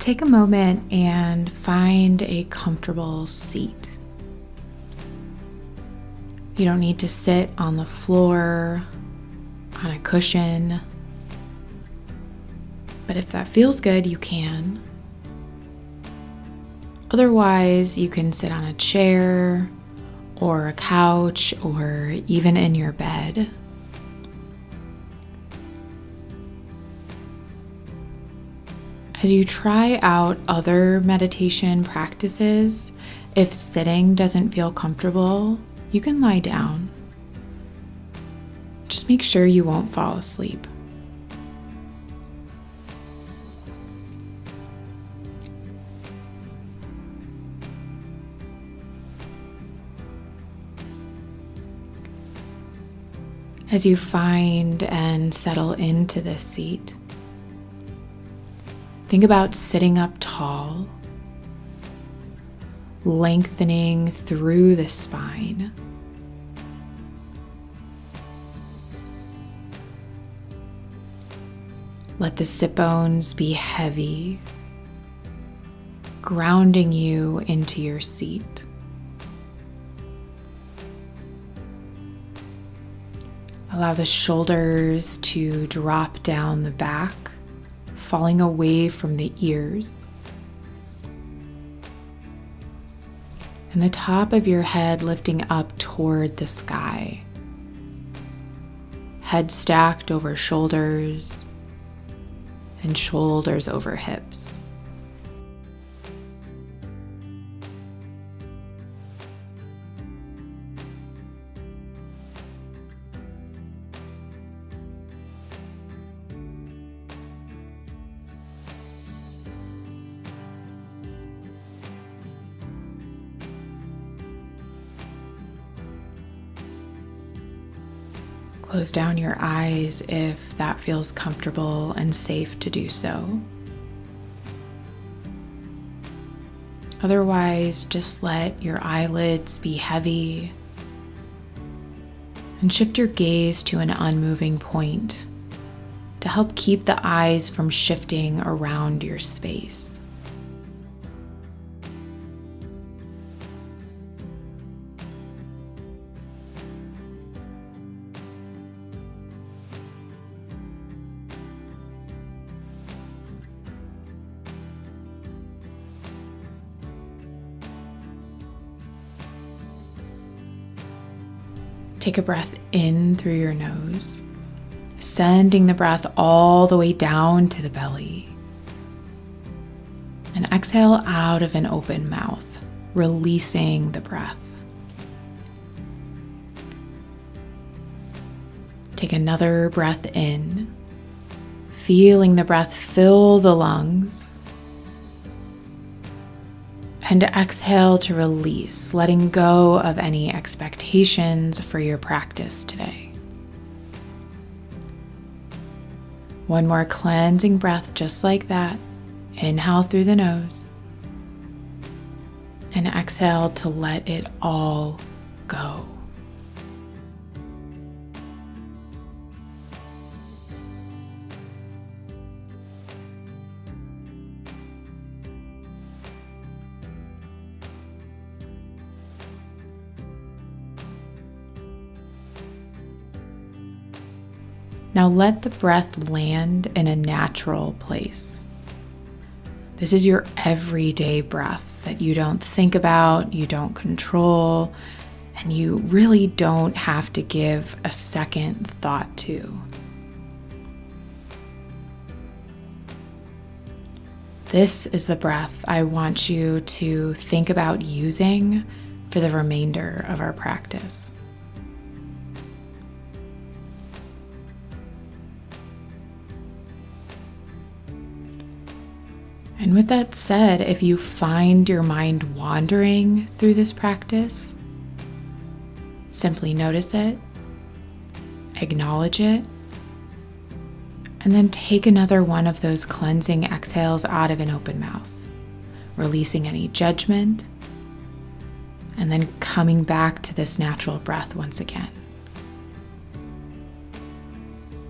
take a moment and find a comfortable seat. You don't need to sit on the floor, on a cushion, but if that feels good, you can. Otherwise, you can sit on a chair or a couch or even in your bed. As you try out other meditation practices, if sitting doesn't feel comfortable, you can lie down. Just make sure you won't fall asleep. As you find and settle into this seat, think about sitting up tall, lengthening through the spine. Let the sit bones be heavy, grounding you into your seat. Allow the shoulders to drop down the back, falling away from the ears. And the top of your head lifting up toward the sky. Head stacked over shoulders and shoulders over hips. Close down your eyes if that feels comfortable and safe to do so. Otherwise, just let your eyelids be heavy and shift your gaze to an unmoving point to help keep the eyes from shifting around your space. Take a breath in through your nose, sending the breath all the way down to the belly. And exhale out of an open mouth, releasing the breath. Take another breath in, feeling the breath fill the lungs. And exhale to release, letting go of any expectations for your practice today. One more cleansing breath just like that. Inhale through the nose. And exhale to let it all go. Now let the breath land in a natural place. This is your everyday breath that you don't think about, you don't control, and you really don't have to give a second thought to. This is the breath I want you to think about using for the remainder of our practice. And with that said, if you find your mind wandering through this practice, simply notice it, acknowledge it, and then take another one of those cleansing exhales out of an open mouth, releasing any judgment, and then coming back to this natural breath once again.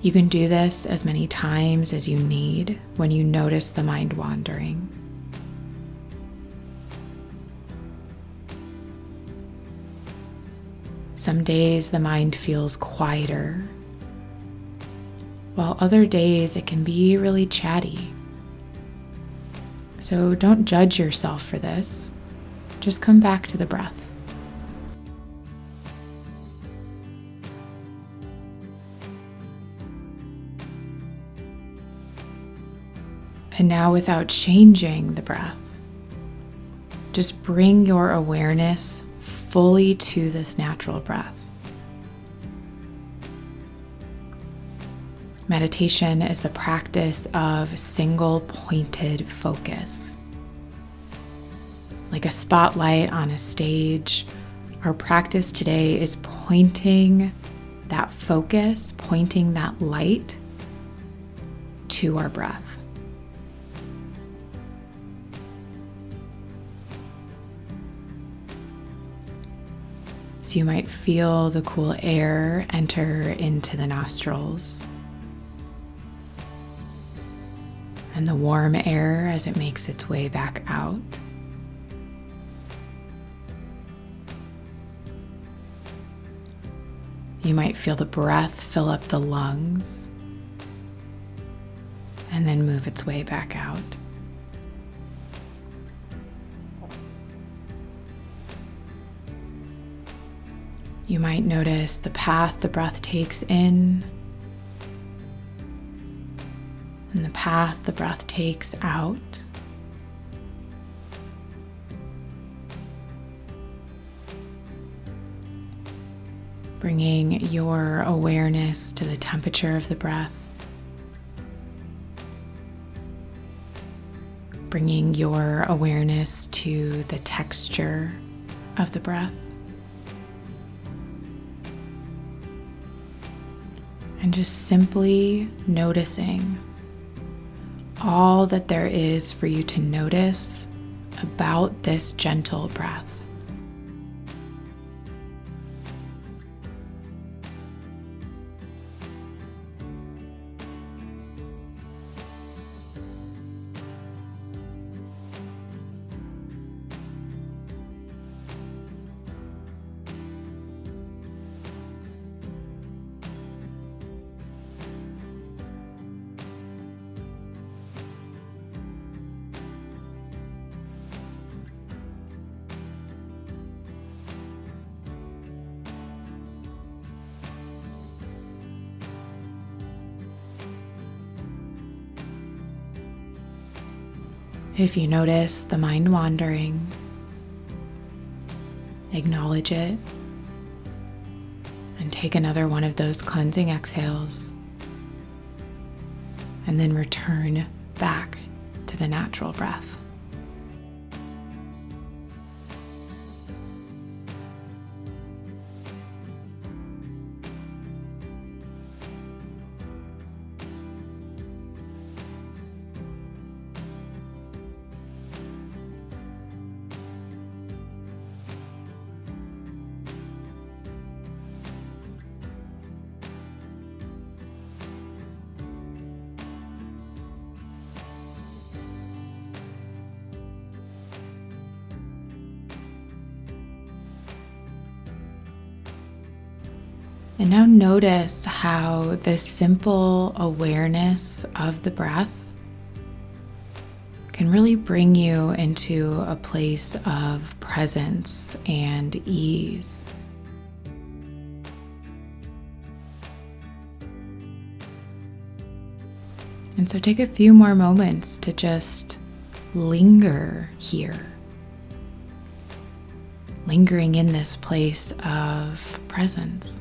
You can do this as many times as you need when you notice the mind wandering. Some days the mind feels quieter, while other days it can be really chatty. So don't judge yourself for this. Just come back to the breath. And now, without changing the breath, just bring your awareness fully to this natural breath. Meditation is the practice of single-pointed focus. Like a spotlight on a stage, our practice today is pointing that focus, pointing that light to our breath. So you might feel the cool air enter into the nostrils, and the warm air as it makes its way back out. You might feel the breath fill up the lungs and then move its way back out. You might notice the path the breath takes in and the path the breath takes out. Bringing your awareness to the temperature of the breath. Bringing your awareness to the texture of the breath. And just simply noticing all that there is for you to notice about this gentle breath. If you notice the mind wandering, acknowledge it and take another one of those cleansing exhales, and then return back to the natural breath. And now notice how this simple awareness of the breath can really bring you into a place of presence and ease. And so take a few more moments to just linger here, lingering in this place of presence.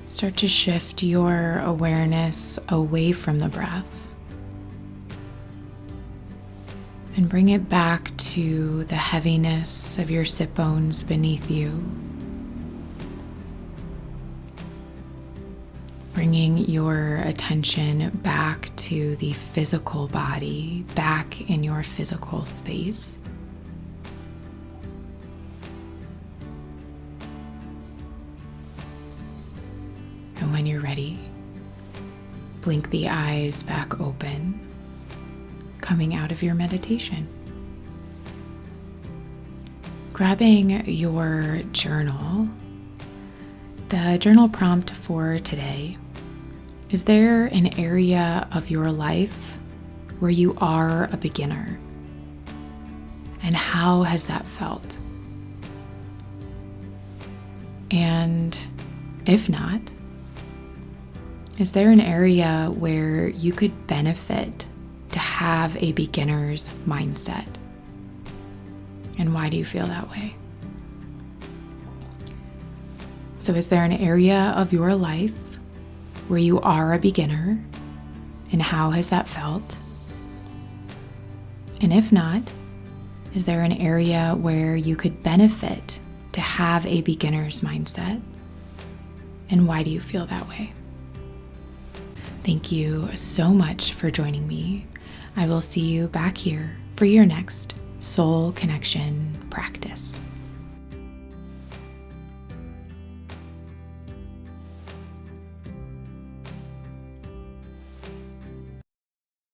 Start to shift your awareness away from the breath and bring it back to the heaviness of your sit bones beneath you. Bringing your attention back to the physical body, back in your physical space. And when you're ready, blink the eyes back open, coming out of your meditation. Grabbing your journal. The journal prompt for today: is there an area of your life where you are a beginner? And how has that felt? And if not, is there an area where you could benefit to have a beginner's mindset? And why do you feel that way? So is there an area of your life where you are a beginner, and how has that felt? And if not, is there an area where you could benefit to have a beginner's mindset? And why do you feel that way? Thank you so much for joining me. I will see you back here for your next soul connection practice.